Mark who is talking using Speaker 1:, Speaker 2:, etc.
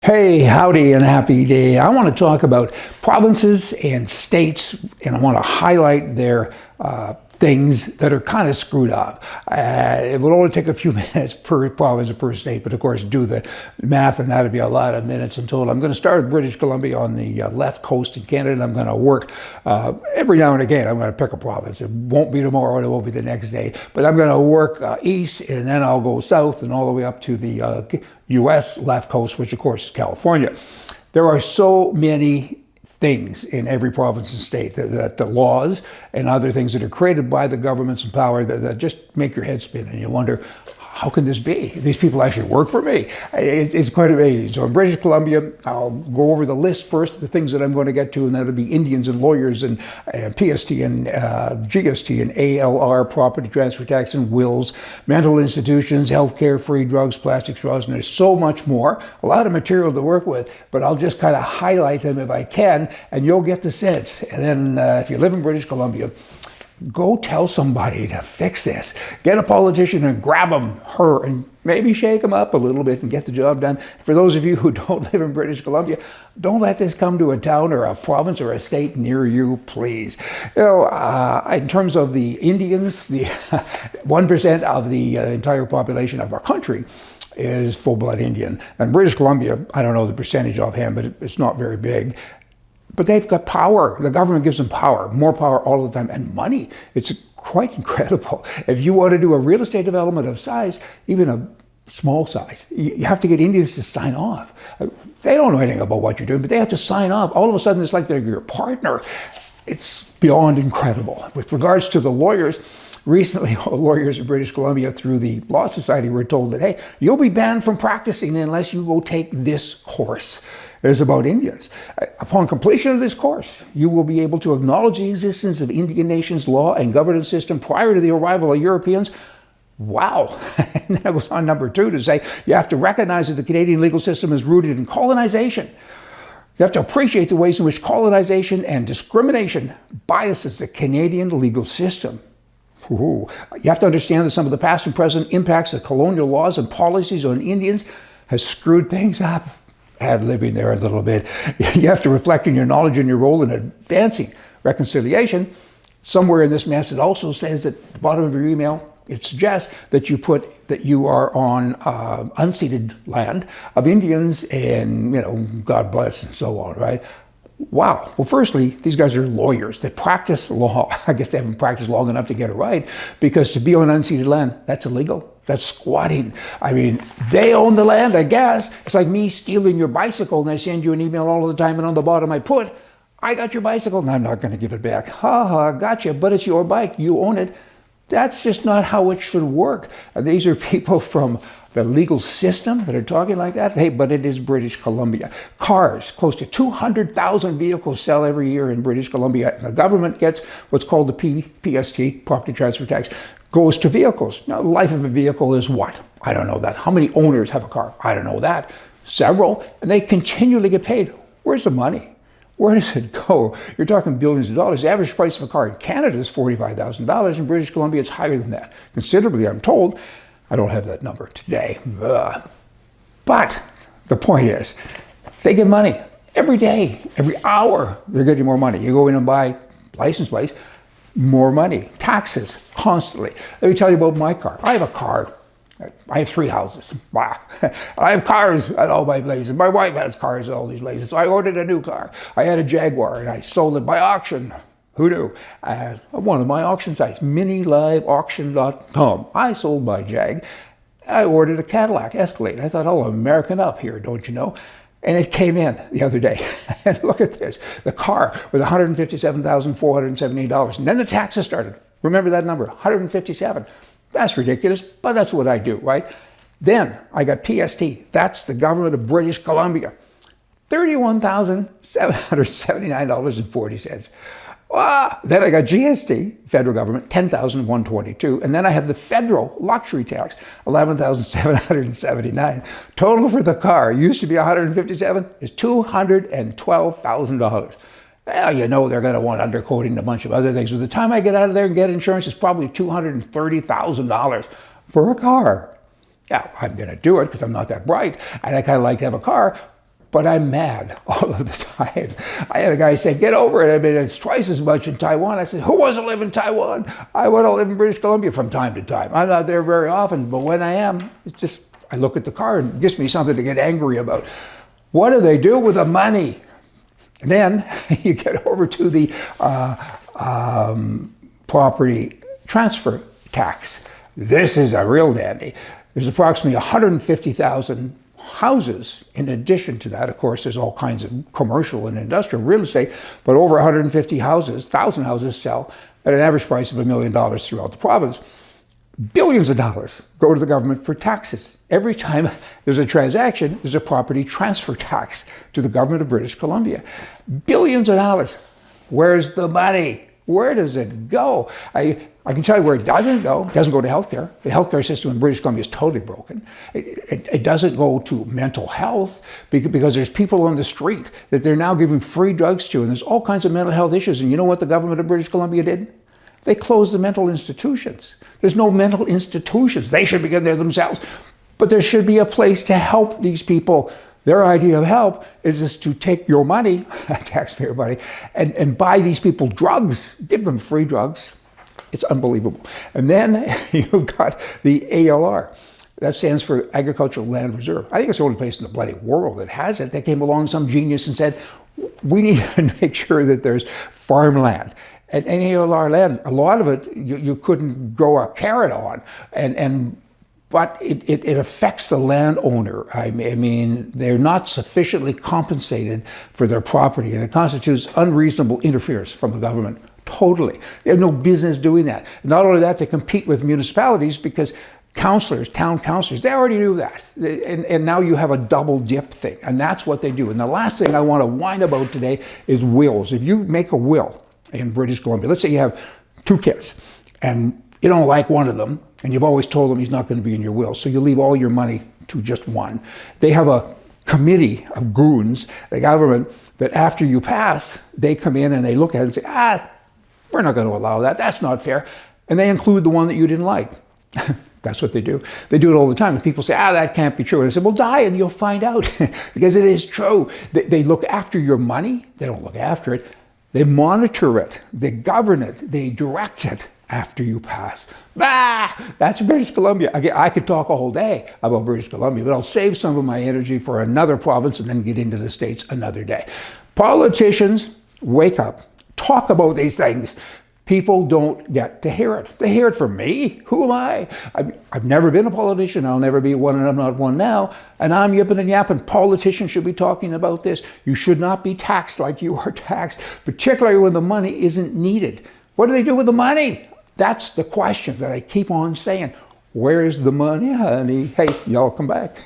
Speaker 1: Hey, howdy and happy day. I want to talk about provinces and states, and I want to highlight their things that are kind of screwed up. It will only take a few minutes per province or per state, but of course do the math and that'll be a lot of minutes in total. I'm going to start with British Columbia on the left coast in Canada. I'm going to work every now and again. I'm going to pick a province. It won't be tomorrow, it won't be the next day, but I'm going to work east and then I'll go south and all the way up to the US left coast, which of course is California. There are so many things in every province and state that the laws and other things that are created by the governments in power that just make your head spin and you wonder, how can this be? These people actually work for me. It's quite amazing. So in British Columbia, I'll go over the list first, the things that I'm going to get to, and that'll be Indians and lawyers and PST and GST and ALR, property transfer tax and wills, mental institutions, healthcare, free drugs, plastic straws, and there's so much more. A lot of material to work with, but I'll just kind of highlight them if I can, and you'll get the sense. And then if you live in British Columbia, go tell somebody to fix this. Get a politician and grab him, her, and maybe shake them up a little bit and get the job done. For those of you who don't live in British Columbia, don't let this come to a town or a province or a state near you, please. You know, in terms of the Indians, the 1% of the entire population of our country is full-blood Indian. And British Columbia, I don't know the percentage offhand, but it's not very big. But they've got power. The government gives them power, more power all the time, and money. It's quite incredible. If you want to do a real estate development of size, even a small size, you have to get Indians to sign off. They don't know anything about what you're doing, but they have to sign off. All of a sudden, it's like they're your partner. It's beyond incredible. With regards to the lawyers, recently, all lawyers in British Columbia through the Law Society were told that, hey, you'll be banned from practicing unless you go take this course. It is about Indians. Upon completion of this course, you will be able to acknowledge the existence of Indian nations' law and governance system prior to the arrival of Europeans. Wow. And then it goes on number 2 to say, you have to recognize that the Canadian legal system is rooted in colonization. You have to appreciate the ways in which colonization and discrimination biases the Canadian legal system. Ooh. You have to understand that some of the past and present impacts of colonial laws and policies on Indians has screwed things up. Ad-libbing there a little bit. You have to reflect on your knowledge and your role in advancing reconciliation. Somewhere in this mess, it also says at the bottom of your email, it suggests that you put that you are on unceded land of Indians and, you know, God bless and so on, right? Wow. Well, firstly, these guys are lawyers that practice law. I guess they haven't practiced long enough to get it right, because to be on unceded land, that's illegal. That's squatting. I mean, they own the land, I guess. It's like me stealing your bicycle and I send you an email all the time and on the bottom I put, I got your bicycle and I'm not going to give it back. Ha ha, gotcha, but it's your bike. You own it. That's just not how it should work. These are people from the legal system that are talking like that. Hey, but it is British Columbia. Cars, close to 200,000 vehicles sell every year in British Columbia. The government gets what's called the PST, property transfer tax, goes to vehicles. Now, the life of a vehicle is what? I don't know that. How many owners have a car? I don't know that. Several, and they continually get paid. Where's the money? Where does it go? You're talking billions of dollars. The average price of a car in Canada is $45,000. In British Columbia, it's higher than that. Considerably, I'm told. I don't have that number today. But the point is, they get money every day, every hour. They're getting more money. You go in and buy license plates, more money, taxes, constantly. Let me tell you about my car. I have a car. I have 3 houses. Wow. I have cars at all my places. My wife has cars at all these places. So I ordered a new car. I had a Jaguar and I sold it by auction. Who knew? One of my auction sites, miniliveauction.com. I sold my Jag. I ordered a Cadillac Escalade. I thought, oh, American up here, don't you know? And it came in the other day. And look at this. The car with $157,478. And then the taxes started. Remember that number, 157. That's ridiculous, but that's what I do, right? Then I got PST. That's the government of British Columbia. $31,779.40. Then I got GST, federal government, $10,122. And then I have the federal luxury tax, $11,779. Total for the car, used to be $157,000, is $212,000. Well, you know they're going to want undercoating and a bunch of other things. By the time I get out of there and get insurance, it's probably $230,000 for a car. Yeah, I'm going to do it because I'm not that bright, and I kind of like to have a car. but I'm mad all of the time. I had a guy say, get over it. I mean, it's twice as much in Taiwan. I said, who wants to live in Taiwan? I want to live in British Columbia from time to time. I'm not there very often, but when I am, it's just, I look at the car and it gives me something to get angry about. What do they do with the money? And then you get over to the property transfer tax. This is a real dandy. There's approximately 150,000 houses. In addition to that, of course, there's all kinds of commercial and industrial real estate, but over 1,000 houses sell at an average price of $1 million throughout the province. Billions of dollars go to the government for taxes. Every time there's a transaction, there's a property transfer tax to the government of British Columbia. Billions of dollars. Where's the money? Where does it go? I can tell you where it doesn't go. It doesn't go to healthcare. The healthcare system in British Columbia is totally broken. It doesn't go to mental health because there's people on the street that they're now giving free drugs to, and there's all kinds of mental health issues. And you know what the government of British Columbia did? They closed the mental institutions. There's no mental institutions. They should be getting there themselves. But there should be a place to help these people. Their idea of help is just to take your money, taxpayer money, and buy these people drugs, give them free drugs. It's unbelievable. And then you've got the ALR. That stands for Agricultural Land Reserve. I think it's the only place in the bloody world that has it. They came along, some genius, and said, we need to make sure that there's farmland. And ALR land, a lot of it you couldn't grow a carrot on, but it affects the landowner. I mean, they're not sufficiently compensated for their property, and it constitutes unreasonable interference from the government. Totally. They have no business doing that. Not only that, they compete with municipalities because councillors, town councillors, they already do that. And now you have a double dip thing, and that's what they do. And the last thing I want to whine about today is wills. If you make a will in British Columbia, let's say you have 2 kids, and you don't like one of them, and you've always told them he's not going to be in your will, so you leave all your money to just one. They have a committee of goons, the government, that after you pass, they come in and they look at it and say, we're not going to allow that. That's not fair. And they include the one that you didn't like. That's what they do. They do it all the time. And people say, that can't be true. And I say, well, die and you'll find out. Because it is true. They look after your money. They don't look after it. They monitor it. They govern it. They direct it after you pass. That's British Columbia. I could talk a whole day about British Columbia, but I'll save some of my energy for another province and then get into the States another day. Politicians, wake up. Talk about these things. People don't get to hear it. They hear it from me. Who am I? I've never been a politician. I'll never be one, and I'm not one now. And I'm yipping and yapping. Politicians should be talking about this. You should not be taxed like you are taxed, particularly when the money isn't needed. What do they do with the money? That's the question that I keep on saying. Where's the money, honey? Hey, y'all come back.